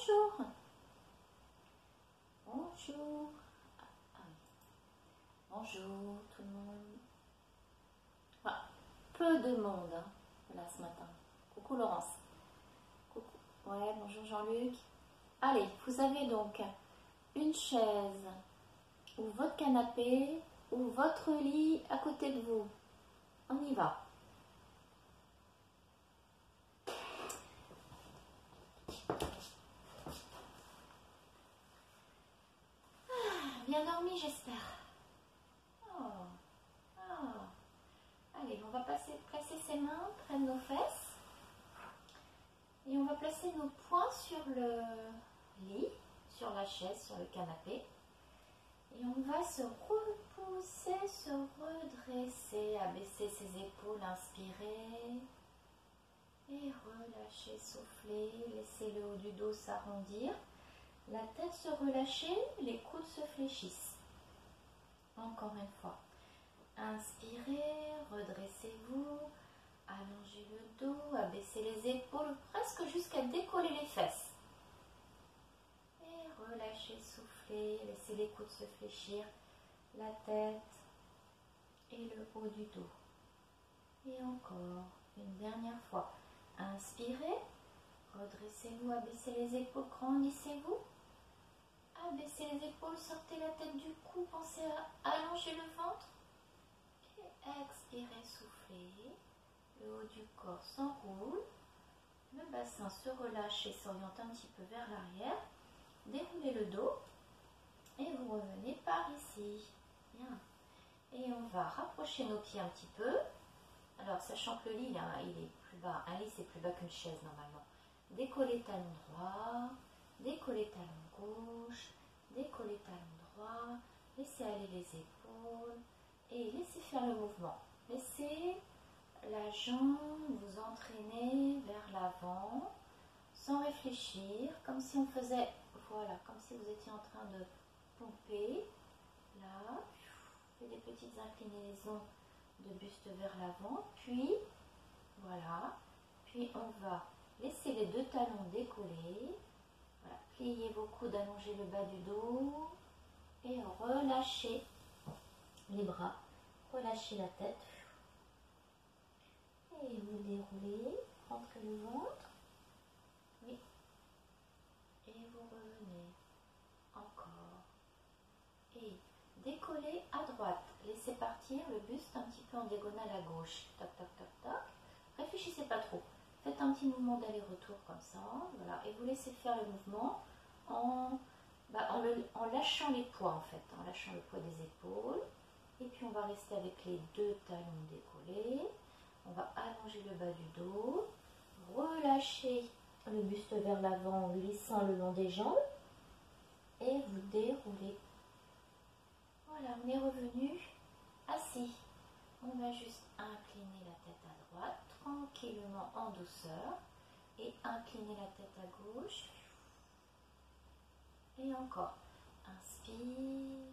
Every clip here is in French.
Bonjour. Bonjour. Bonjour tout le monde. Voilà. Peu de monde hein, là ce matin. Coucou Laurence. Coucou. Ouais, bonjour Jean-Luc. Allez, vous avez donc une chaise ou votre canapé ou votre lit à côté de vous. On y va. Bien dormi, j'espère. Oh. Allez, on va placer ses mains près de nos fesses. Et on va placer nos poings sur le lit, sur la chaise, sur le canapé. Et on va se repousser, se redresser, abaisser ses épaules, inspirer. Et relâcher, souffler, laisser le haut du dos s'arrondir. La tête se relâcher, les coudes se fléchissent. Encore une fois. Inspirez, redressez-vous, allongez le dos, abaissez les épaules, presque jusqu'à décoller les fesses. Et relâchez, soufflez, laissez les coudes se fléchir, la tête et le haut du dos. Et encore, une dernière fois. Inspirez, redressez-vous, abaissez les épaules, grandissez-vous. Abaissez les épaules, sortez la tête du cou, pensez à allonger le ventre. Et expirez, soufflez. Le haut du corps s'enroule. Le bassin se relâche et s'oriente un petit peu vers l'arrière. Déroulez le dos. Et vous revenez par ici. Bien. Et on va rapprocher nos pieds un petit peu. Alors, sachant que le lit, hein, il est plus bas. Un lit, c'est plus bas qu'une chaise normalement. Décollez talon droit. Décollez talon gauche, décollez talon droit, laissez aller les épaules et laissez faire le mouvement. Laissez la jambe vous entraîner vers l'avant sans réfléchir, comme si on faisait, voilà, comme si vous étiez en train de pomper. Là, faites des petites inclinaisons de buste vers l'avant, puis voilà, puis on va laisser les deux talons décoller. Voilà. Pliez vos coudes, allongez le bas du dos et relâchez les bras, relâchez la tête et vous déroulez, rentrez le ventre, oui, et vous revenez encore et décollez à droite, laissez partir le buste un petit peu en diagonale à gauche, toc toc toc toc, réfléchissez pas trop. Faites un petit mouvement d'aller-retour comme ça, voilà, et vous laissez faire le mouvement en lâchant les poids en fait, en lâchant le poids des épaules. Et puis on va rester avec les deux talons décollés. On va allonger le bas du dos, relâcher le buste vers l'avant en glissant le long des jambes et vous déroulez. Voilà, on est revenu assis. On va juste incliner la tête à droite, tranquillement en douceur, et incliner la tête à gauche. Et encore, inspire,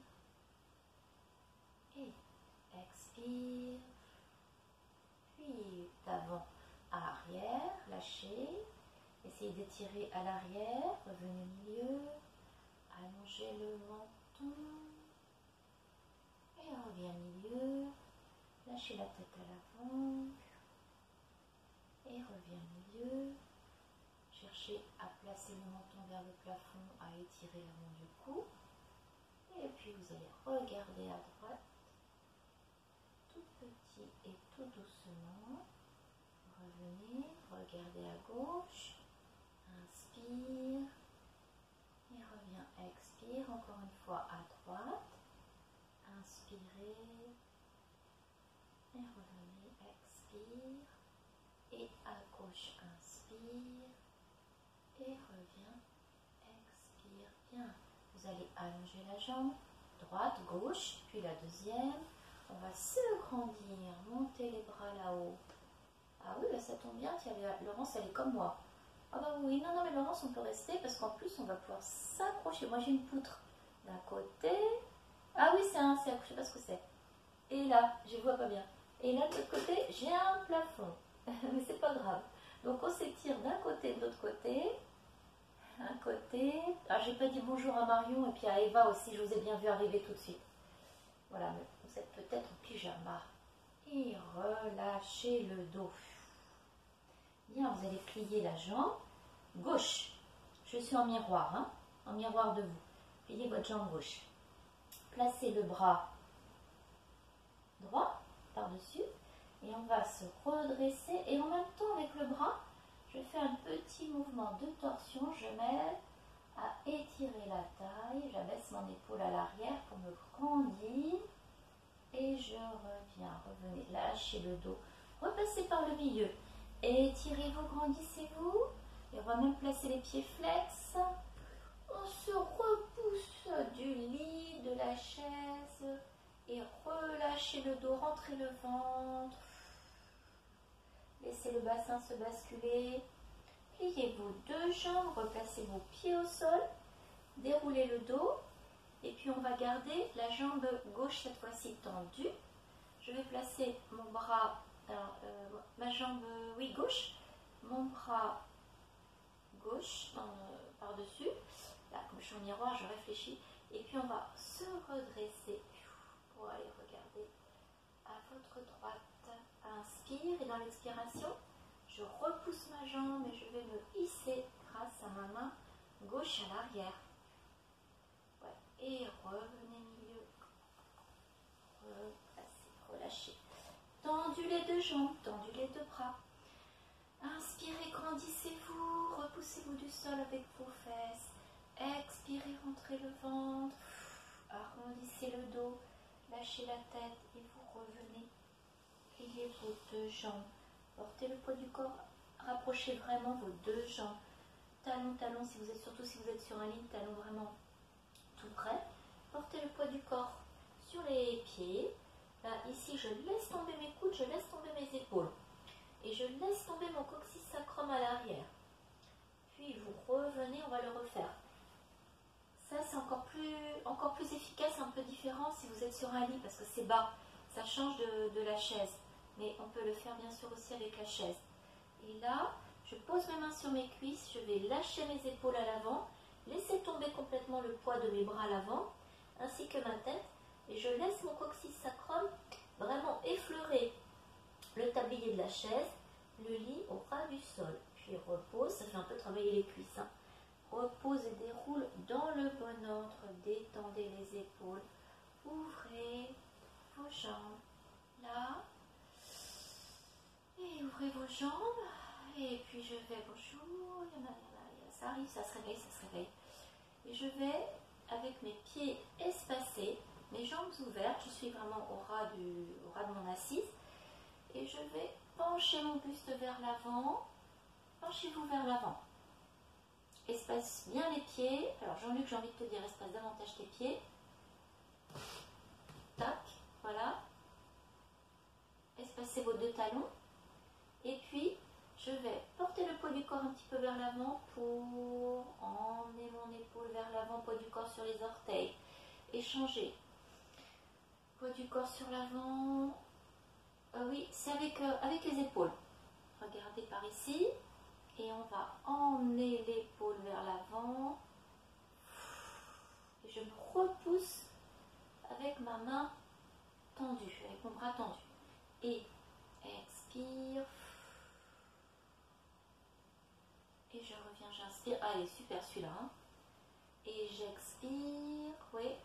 et expire, puis d'avant à arrière, lâchez, essayez d'étirer à l'arrière, revenez au milieu, allongez le menton, et on revient au milieu. Lâchez la tête à l'avant et reviens au milieu. Cherchez à placer le menton vers le plafond, à étirer le long du cou. Et puis vous allez regarder à droite, tout petit et tout doucement. Revenez, regardez à gauche. Inspire et reviens, expire. Encore une fois à droite. Inspirez. Et revenez, expire, et à gauche, inspire, et reviens, expire, bien. Vous allez allonger la jambe, droite, gauche, puis la deuxième. On va se grandir, monter les bras là-haut. Ah oui, là ça tombe bien, tiens, Laurence, elle est comme moi. Ah bah oui, non, mais Laurence, on peut rester, parce qu'en plus, on va pouvoir s'approcher. Moi, j'ai une poutre d'un côté. Ah oui, c'est je sais pas ce que c'est. Et là, je vois pas bien. Et là, de l'autre côté, j'ai un plafond. Mais c'est pas grave. Donc, on s'étire d'un côté, de l'autre côté. Un côté. côté. Ah, j'ai pas dit bonjour à Marion et puis à Eva aussi, je vous ai bien vu arriver tout de suite. Voilà, mais vous êtes peut-être en pyjama. Et relâchez le dos. Bien, vous allez plier la jambe gauche. Je suis en miroir, hein, en miroir de vous. Pliez votre jambe gauche. Placez le bras droit par-dessus et on va se redresser. Et en même temps, avec le bras, je fais un petit mouvement de torsion. Je m'aide à étirer la taille. J'abaisse mon épaule à l'arrière pour me grandir. Et je reviens. Revenez, lâchez le dos. Repassez par le milieu. Étirez-vous, grandissez-vous. Et on va même placer les pieds flex. On se repousse du lit, de la chaise. Et relâchez le dos, rentrez le ventre. Laissez le bassin se basculer. Pliez-vous deux jambes, replacez vos pieds au sol. Déroulez le dos. Et puis on va garder la jambe gauche cette fois-ci tendue. Je vais placer mon bras, ma jambe gauche, mon bras gauche par-dessus. Là, comme je suis en miroir, je réfléchis. Et puis on va se redresser pour aller regarder à votre droite. Inspire et dans l'expiration, je repousse ma jambe et je vais me hisser grâce à ma main gauche à l'arrière. Ouais. Et revenez milieu. Replacez, relâchez. Tendez les deux jambes, tendez les deux bras. Inspirez, grandissez-vous, repoussez-vous du sol avec vos fesses. Expirez, rentrez le ventre. Arrondissez le dos, lâchez la tête et vous revenez. Pliez vos deux jambes. Portez le poids du corps. Rapprochez vraiment vos deux jambes. Talon, talon, surtout si vous êtes sur un lit, talon vraiment tout près. Portez le poids du corps sur les pieds. Là, ici, je laisse tomber mes coudes, je laisse tomber mes épaules. Et je laisse tomber mon coccyx sacrum à l'arrière. Puis vous revenez, on va le refaire. Ça, c'est encore plus efficace, un peu différent si vous êtes sur un lit parce que c'est bas. Ça change de la chaise. Mais on peut le faire bien sûr aussi avec la chaise. Et là, je pose mes mains sur mes cuisses, je vais lâcher mes épaules à l'avant, laisser tomber complètement le poids de mes bras à l'avant, ainsi que ma tête. Et je laisse mon coccyx sacrum vraiment effleurer le tablier de la chaise, le lit au ras du sol. Puis repose, ça fait un peu travailler les cuisses. Hein. Repose et déroule dans le bon ordre. Détendez les épaules. Ouvrez vos jambes. Là. Et ouvrez vos jambes. Et puis je vais, bonjour, ça arrive, ça se réveille, ça se réveille. Et je vais, avec mes pieds espacés, mes jambes ouvertes, je suis vraiment au ras de mon assise. Et je vais pencher mon buste vers l'avant. Penchez-vous vers l'avant. Espace bien les pieds. Alors Jean-Luc, j'ai envie de te dire, espace davantage tes pieds. Tac, voilà. Espacez vos deux talons. Et puis, je vais porter le poids du corps un petit peu vers l'avant pour emmener mon épaule vers l'avant, poids du corps sur les orteils. Échanger. Poids du corps sur l'avant. Oui, c'est avec les épaules. Regardez par ici. Et on va emmener l'épaule vers l'avant. Et je me repousse avec ma main tendue, avec mon bras tendu. Et expire. Et je reviens, j'inspire. Ah, il est super celui-là. Hein. Et j'expire. Oui.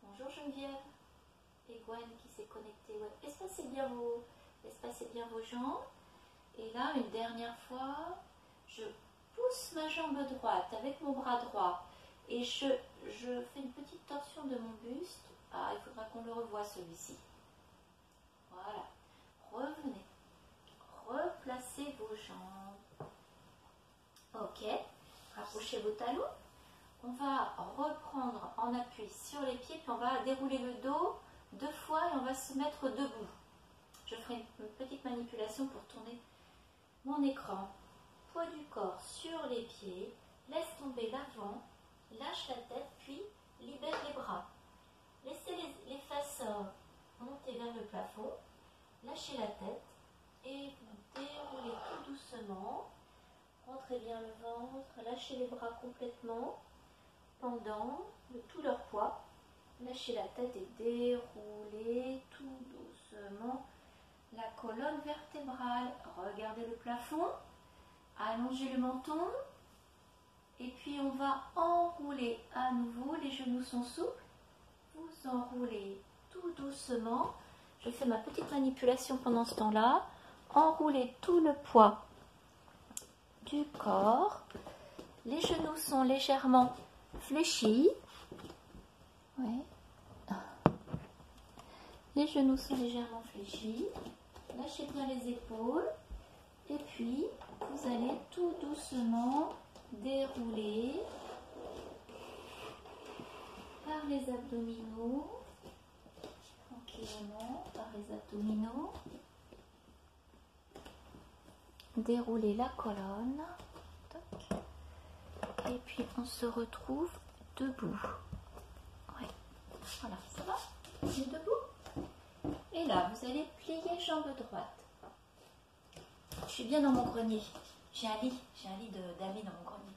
Bonjour Geneviève. Et Gwen qui s'est connectée. Ouais. Espacez bien vos jambes. Et là, une dernière fois, je pousse ma jambe droite avec mon bras droit. Et je fais une petite torsion de mon buste. Ah, il faudra qu'on le revoie celui-ci. Voilà. Revenez. Replacez vos jambes. Ok. Rapprochez vos talons. On va reprendre en appui sur les pieds. Puis on va dérouler le dos 2 fois et on va se mettre debout. Je ferai une petite manipulation pour tourner mon écran. Poids du corps sur les pieds. Laisse tomber l'avant. Lâche la tête, puis libère les bras. Laissez les fesses monter vers le plafond. Lâchez la tête et vous déroulez tout doucement. Rentrez rentrez bien le ventre, lâchez les bras complètement, pendant de tout leur poids. Lâchez la tête et déroulez tout doucement la colonne vertébrale. Regardez le plafond, allongez le menton. Et puis on va enrouler à nouveau, les genoux sont souples. Vous enroulez tout doucement. Je fais ma petite manipulation pendant ce temps-là. Enroulez tout le poids du corps. Les genoux sont légèrement fléchis. Ouais. Les genoux sont légèrement fléchis. Lâchez bien les épaules. Et puis, vous allez tout doucement dérouler par les abdominaux. Tranquillement, par les abdominaux. Dérouler la colonne. Toc. Et puis, on se retrouve debout. Ouais. Voilà, ça va? On est debout. Et là, vous allez plier jambe droite. Je suis bien dans mon grenier. J'ai un lit d'amis dans mon grenier.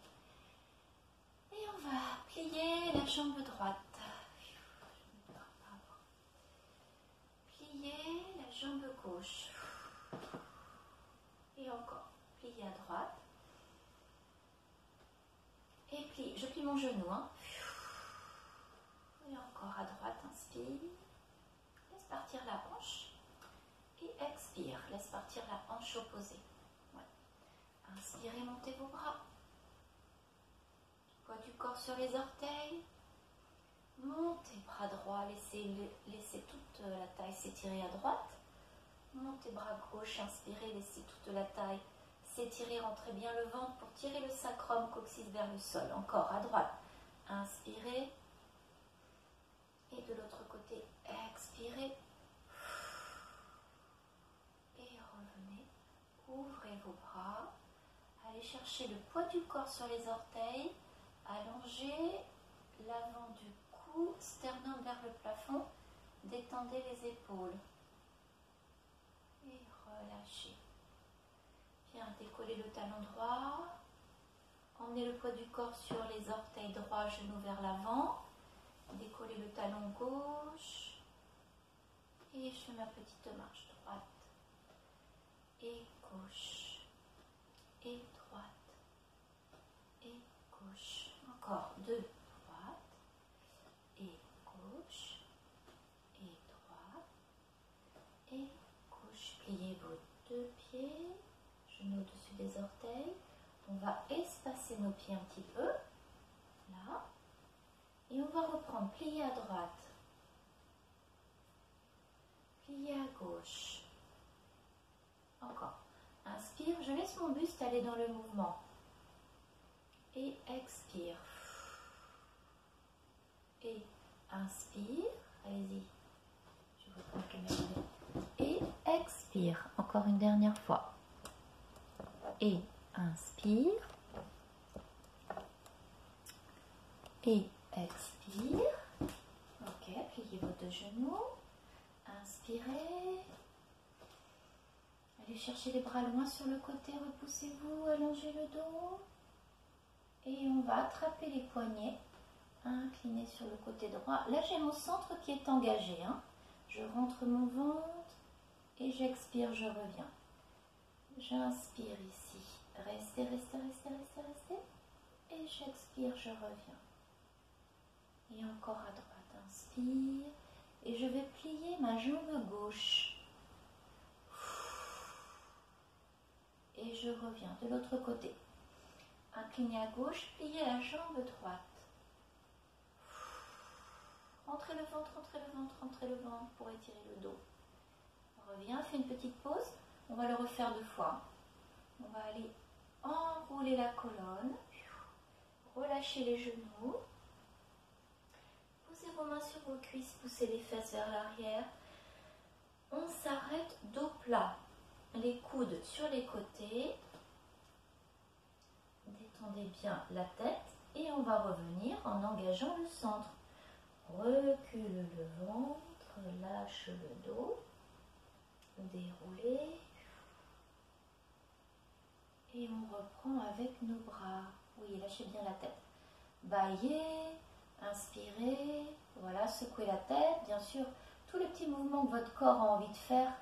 Et on va plier la jambe droite. Plier la jambe gauche. Et encore. Plier à droite. Et plie. Je plie mon genou. Hein. Et encore à droite. Inspire. Laisse partir la hanche. Et expire. Laisse partir la hanche opposée. Ouais. Inspirez, montez vos bras. Poids du corps sur les orteils. Montez bras droit. Laissez toute la taille s'étirer à droite. Montez bras gauche. Inspirez. Laissez toute la taille s'étirer. Rentrez bien le ventre pour tirer le sacrum coccyx vers le sol. Encore à droite. Inspirez. Et de l'autre côté, expirez. Ouvrez vos bras, allez chercher le poids du corps sur les orteils, allongez l'avant du cou, sternum vers le plafond, détendez les épaules et relâchez. Bien, décollez le talon droit, emmenez le poids du corps sur les orteils droits, genoux vers l'avant, décollez le talon gauche et je fais ma petite marche droite et gauche et droite et gauche. Encore deux, droite et gauche et droite et gauche. Pliez vos deux pieds, genoux au-dessus des orteils. On va espacer nos pieds un petit peu, là, et on va reprendre, plier à droite, plier à gauche. Encore. Inspire, je laisse mon buste aller dans le mouvement. Et expire. Et inspire. Allez-y. Je vous prends la caméra. Et expire. Encore une dernière fois. Et inspire. Et expire. Ok, pliez vos deux genoux. Inspirez. Allez chercher les bras loin sur le côté, repoussez-vous, allongez le dos. Et on va attraper les poignets, incliner sur le côté droit. Là, j'ai mon centre qui est engagé. Hein. Je rentre mon ventre et j'expire, je reviens. J'inspire ici. Restez, restez, restez, restez, restez. Et j'expire, je reviens. Et encore à droite, inspire. Et je vais plier ma jambe gauche. Et je reviens de l'autre côté. Inclinez à gauche, pliez la jambe droite. Rentrez le ventre, rentrez le ventre, rentrez le ventre pour étirer le dos. On revient, fait une petite pause. On va le refaire deux fois. On va aller enrouler la colonne. Relâchez les genoux. Posez vos mains sur vos cuisses, poussez les fesses vers l'arrière. On s'arrête dos plat. Les coudes sur les côtés, détendez bien la tête et on va revenir en engageant le centre. Recule le ventre, lâche le dos, déroulez Et on reprend avec nos bras. Oui, lâchez bien la tête. Baillez, inspirez, voilà, secouez la tête, bien sûr, tous les petits mouvements que votre corps a envie de faire.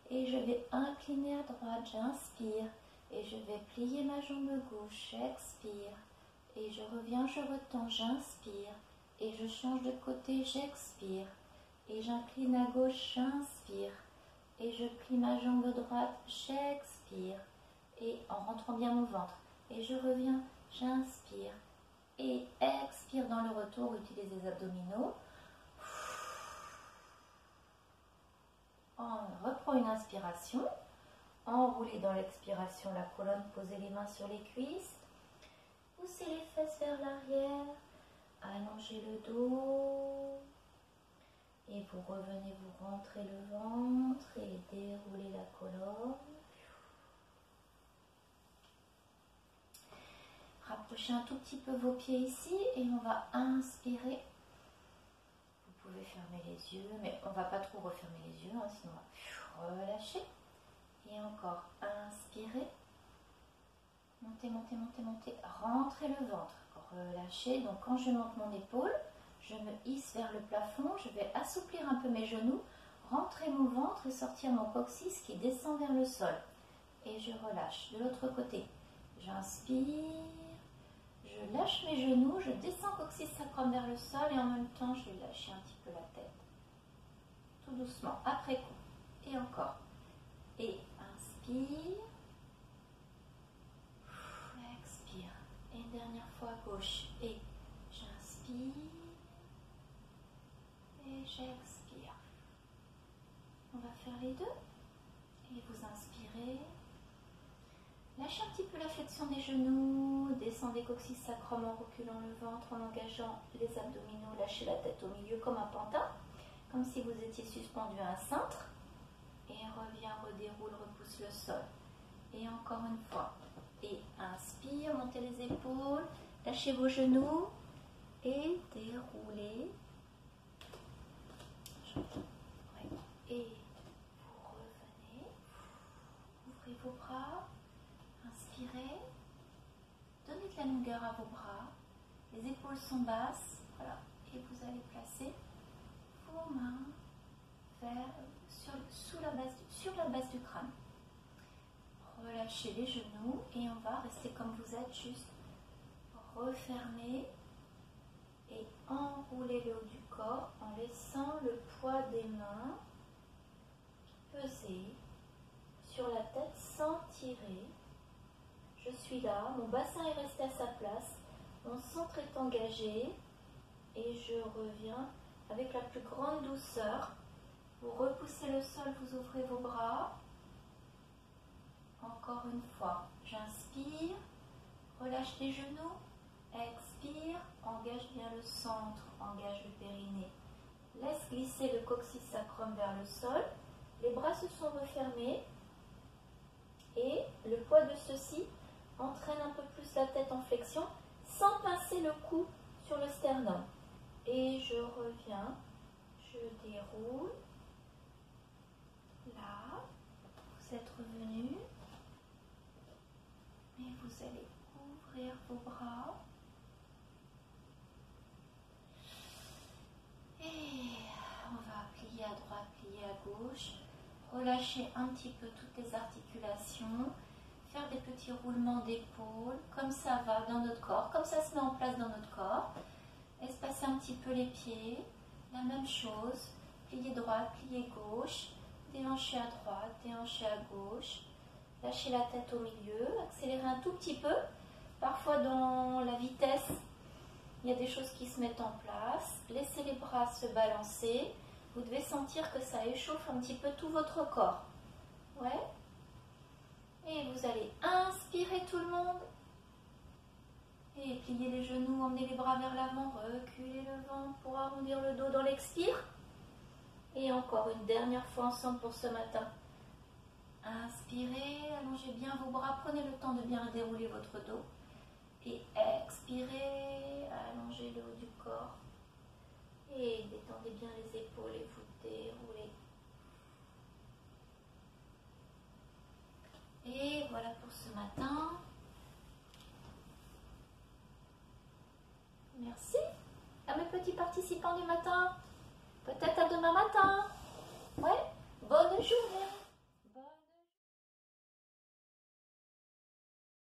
Et je vais incliner à droite, j'inspire. Et je vais plier ma jambe gauche, j'expire. Et je reviens, je retends, j'inspire. Et je change de côté, j'expire. Et j'incline à gauche, j'inspire. Et je plie ma jambe droite, j'expire. Et en rentrant bien mon ventre. Et je reviens, j'inspire. Et expire dans le retour, utilisez les abdominaux. On reprend une inspiration. Enroulez dans l'expiration la colonne, posez les mains sur les cuisses. Poussez les fesses vers l'arrière. Allongez le dos. Et vous revenez, vous rentrez le ventre et déroulez la colonne. Rapprochez un tout petit peu vos pieds ici et on va inspirer. Vous pouvez fermer les yeux, mais on ne va pas trop refermer les yeux, hein, sinon on va relâcher. Et encore, inspirez. Montez, montez, montez, montez. Rentrez le ventre. Relâchez. Donc quand je monte mon épaule, je me hisse vers le plafond. Je vais assouplir un peu mes genoux, rentrer mon ventre et sortir mon coccyx qui descend vers le sol. Et je relâche. De l'autre côté, j'inspire. Je lâche mes genoux, je descends coccyx sacrum vers le sol et en même temps je vais lâcher un petit peu la tête. Tout doucement, après coup. Et encore. Et inspire. Expire. Et une dernière fois à gauche. Et j'inspire. Et j'expire. On va faire les deux. Et vous inspirez. Lâchez un petit peu la flexion des genoux, descendez coccyx sacrum en reculant le ventre, en engageant les abdominaux, lâchez la tête au milieu comme un pantin, comme si vous étiez suspendu à un cintre. Et reviens, redéroule, repousse le sol. Et encore une fois. Et inspire, montez les épaules, lâchez vos genoux et déroulez. Et vous revenez, ouvrez vos bras. Inspirez, donnez de la longueur à vos bras, les épaules sont basses, voilà, et vous allez placer vos mains sur la base du crâne. Relâchez les genoux et on va rester comme vous êtes, juste refermer et enrouler le haut du corps en laissant le poids des mains peser sur la tête sans tirer. Je suis là, mon bassin est resté à sa place, mon centre est engagé et je reviens avec la plus grande douceur. Vous repoussez le sol, vous ouvrez vos bras. Encore une fois, j'inspire, relâche les genoux, expire, engage bien le centre, engage le périnée. Laisse glisser le coccyx sacrum vers le sol, les bras se sont refermés et le poids de ceci entraîne un peu plus la tête en flexion sans pincer le cou sur le sternum. Et je reviens, je déroule. Là, vous êtes revenu. Et vous allez ouvrir vos bras. Et on va plier à droite, plier à gauche. Relâcher un petit peu toutes les articulations. Faire des petits roulements d'épaule, comme ça va dans notre corps, comme ça se met en place dans notre corps. Espacer un petit peu les pieds, la même chose, plier droite, plier gauche, déhancher à droite, déhancher à gauche, lâcher la tête au milieu, accélérer un tout petit peu. Parfois dans la vitesse, il y a des choses qui se mettent en place. Laissez les bras se balancer. Vous devez sentir que ça échauffe un petit peu tout votre corps. Ouais. Et vous allez inspirer tout le monde. Et pliez les genoux, emmenez les bras vers l'avant, reculez le ventre pour arrondir le dos dans l'expire. Et encore une dernière fois ensemble pour ce matin. Inspirez, allongez bien vos bras, prenez le temps de bien dérouler votre dos. Et expirez, allongez le haut du corps. Et détendez bien les épaules et vous déroulez. Et voilà pour ce matin. Merci à mes petits participants du matin. Peut-être à demain matin.